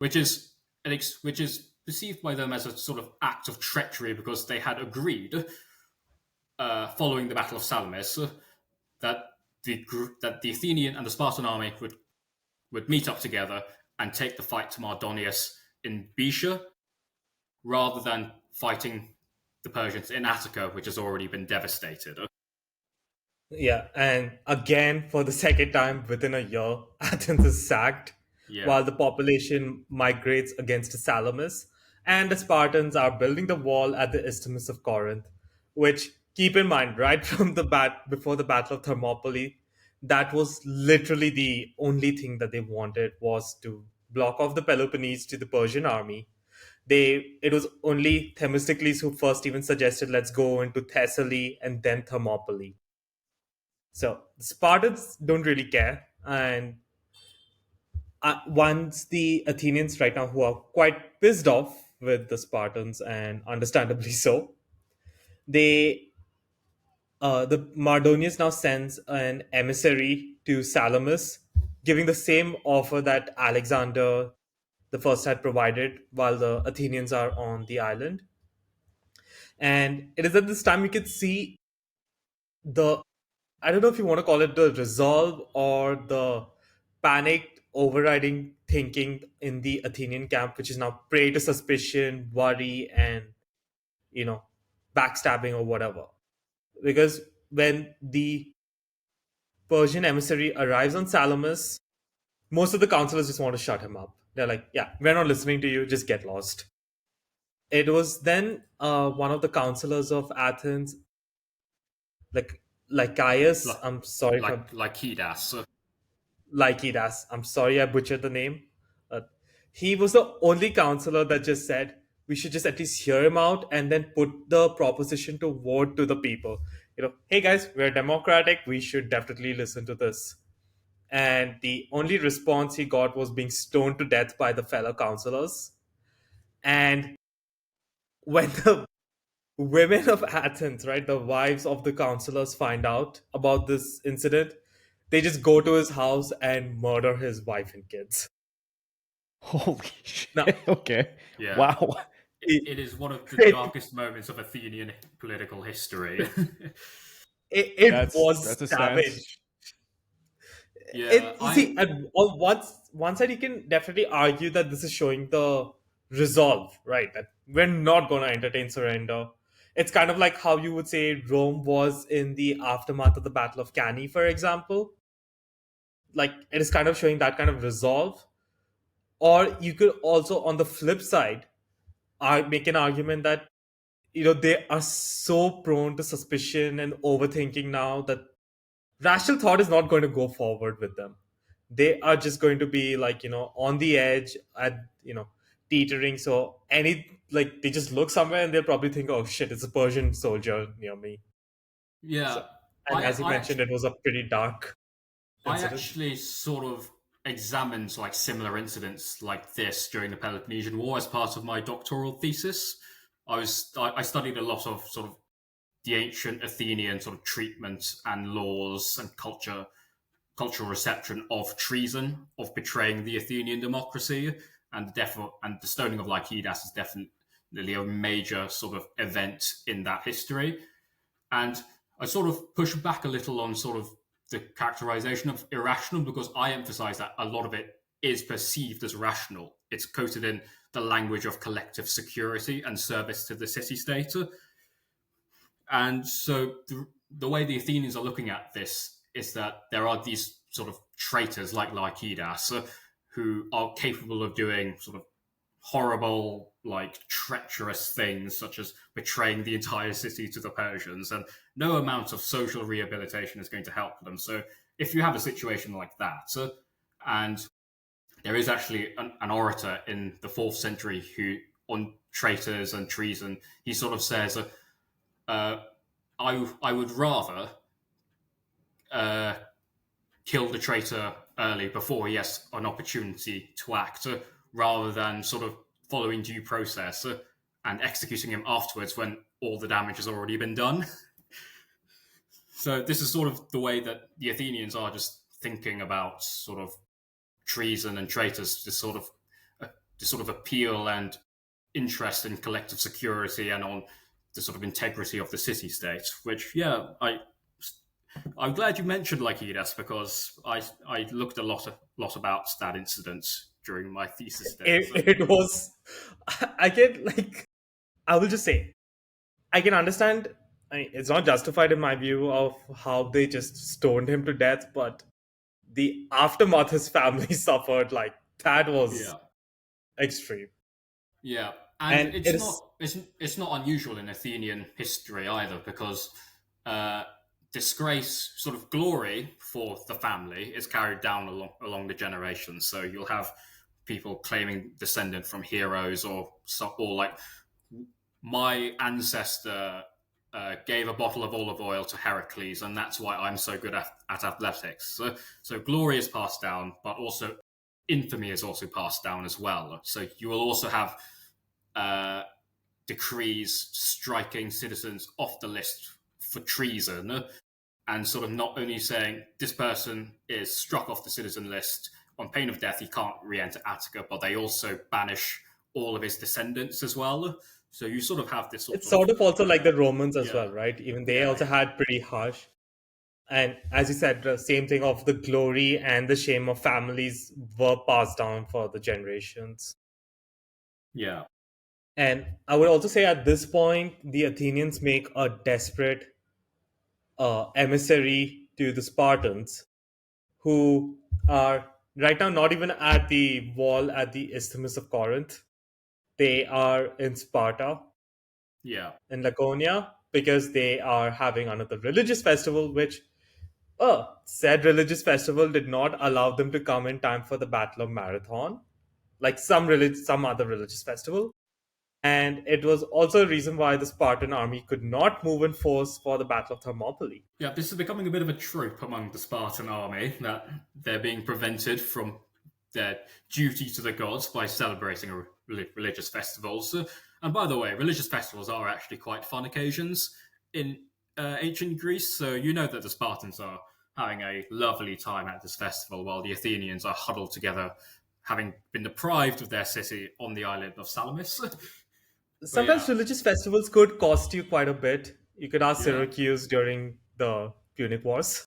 which is which is perceived by them as a sort of act of treachery because they had agreed, following the Battle of Salamis, that the Athenian and the Spartan army would meet up together and take the fight to Mardonius in Boeotia, rather than fighting the Persians in Attica, which has already been devastated. Yeah, and again, for the second time within a year, Athens is sacked Yeah, while the population migrates against Salamis, and the Spartans are building the wall at the Isthmus of Corinth, which, keep in mind, right from the before the Battle of Thermopylae, that was literally the only thing that they wanted was to block off the Peloponnese to the Persian army. It was only Themistocles who first even suggested let's go into Thessaly and then Thermopylae. So the Spartans don't really care, and once the Athenians right now, who are quite pissed off with the Spartans, and understandably so, they the Mardonius now sends an emissary to Salamis, giving the same offer that Alexander the First had provided while the Athenians are on the island. And it is at this time we could see the, I don't know if you want to call it the resolve or the panicked overriding thinking in the Athenian camp, which is now prey to suspicion, worry, and you know, backstabbing or whatever. Because when the Persian emissary arrives on Salamis, most of the counselors just want to shut him up. They're like, "Yeah, we're not listening to you. Just get lost." It was then one of the counselors of Athens, like Caius. like I'm sorry if I'm like Hidas. Lycidas. I'm sorry I butchered the name. Uh, he was the only counselor that just said we should just at least hear him out and then put the proposition to vote to the people. Hey guys, we're democratic. We should definitely listen to this. And the only response he got was being stoned to death by the fellow counselors. And when the women of Athens, right, the wives of the counselors find out about this incident, they just go to his house and murder his wife and kids. Holy Now, shit. Okay. Yeah, Wow. it, it is one of the it, darkest moments of Athenian political history. it That's was a stance. savage. Yeah, You see, on one side, you can definitely argue that this is showing the resolve, right? That we're not going to entertain surrender. It's kind of like how you would say Rome was in the aftermath of the Battle of Cannae, for example. Like, it is kind of showing that kind of resolve. Or you could also, on the flip side, make an argument that they are so prone to suspicion and overthinking now that rational thought is not going to go forward with them. They are just going to be like on the edge at teetering. So any like they just look somewhere and they'll probably think, oh shit, it's a Persian soldier near me. So, yeah. and I as you I mentioned, actually, it was a pretty dark I incident. actually sort of examined like similar incidents like this during the Peloponnesian War as part of my doctoral thesis. I studied a lot of sort of the ancient Athenian sort of treatment and laws and cultural reception of treason, of betraying the Athenian democracy, and the stoning of Lycidas is definitely a major sort of event in that history. And I sort of push back a little on sort of the characterization of irrational because I emphasize that a lot of it is perceived as rational. It's quoted in the language of collective security and service to the city state. And so the way the Athenians are looking at this is that there are these sort of traitors like Lycidas who are capable of doing sort of horrible, like treacherous things, such as betraying the entire city to the Persians, and no amount of social rehabilitation is going to help them. So, if you have a situation like that, and there is actually an orator in the fourth century who, on traitors and treason, he sort of says, uh, I would rather uh, kill the traitor early before he has an opportunity to act, rather than sort of following due process and executing him afterwards when all the damage has already been done. So this is sort of the way that the Athenians are just thinking about sort of treason and traitors, just sort of the sort of appeal and interest in collective security and on the sort of integrity of the city state. Which, yeah, I'm glad you mentioned Lycidas, because I looked a lot about that incident during my thesis days. It was, I get like, I will just say, I can understand. It's not justified in my view of how they just stoned him to death, but the aftermath his family suffered, like that was Yeah, extreme. yeah, and And it is it's not unusual in Athenian history either, because uh, disgrace, sort of glory for the family, is carried down along the generations. So you'll have people claiming descendant from heroes, or like, my ancestor gave a bottle of olive oil to Heracles, and that's why I'm so good at athletics. So glory is passed down, but also infamy is also passed down as well. So you will also have decrees striking citizens off the list for treason, and sort of not only saying this person is struck off the citizen list on pain of death, he can't re-enter Attica, but they also banish all of his descendants as well. So you sort of have this it's sort of also like the Romans as yeah, well, right? Even they yeah, also had pretty harsh. And as you said, the same thing of the glory and the shame of families were passed down for the generations. yeah, And I would also say at this point, the Athenians make a desperate emissary to the Spartans, who are right now not even at the wall at the Isthmus of Corinth. They are in Sparta, yeah. in Laconia, because they are having another religious festival, which said religious festival did not allow them to come in time for the Battle of Marathon, like some other religious festival. And it was also a reason why the Spartan army could not move in force for the Battle of Thermopylae. Yeah, this is becoming a bit of a trope among the Spartan army, that they're being prevented from their duty to the gods by celebrating religious festivals. And by the way, religious festivals are actually quite fun occasions in ancient Greece. So you know that the Spartans are having a lovely time at this festival, while the Athenians are huddled together, having been deprived of their city on the island of Salamis. But Sometimes yeah, religious festivals could cost you quite a bit. You could ask yeah. Syracuse during the Punic Wars.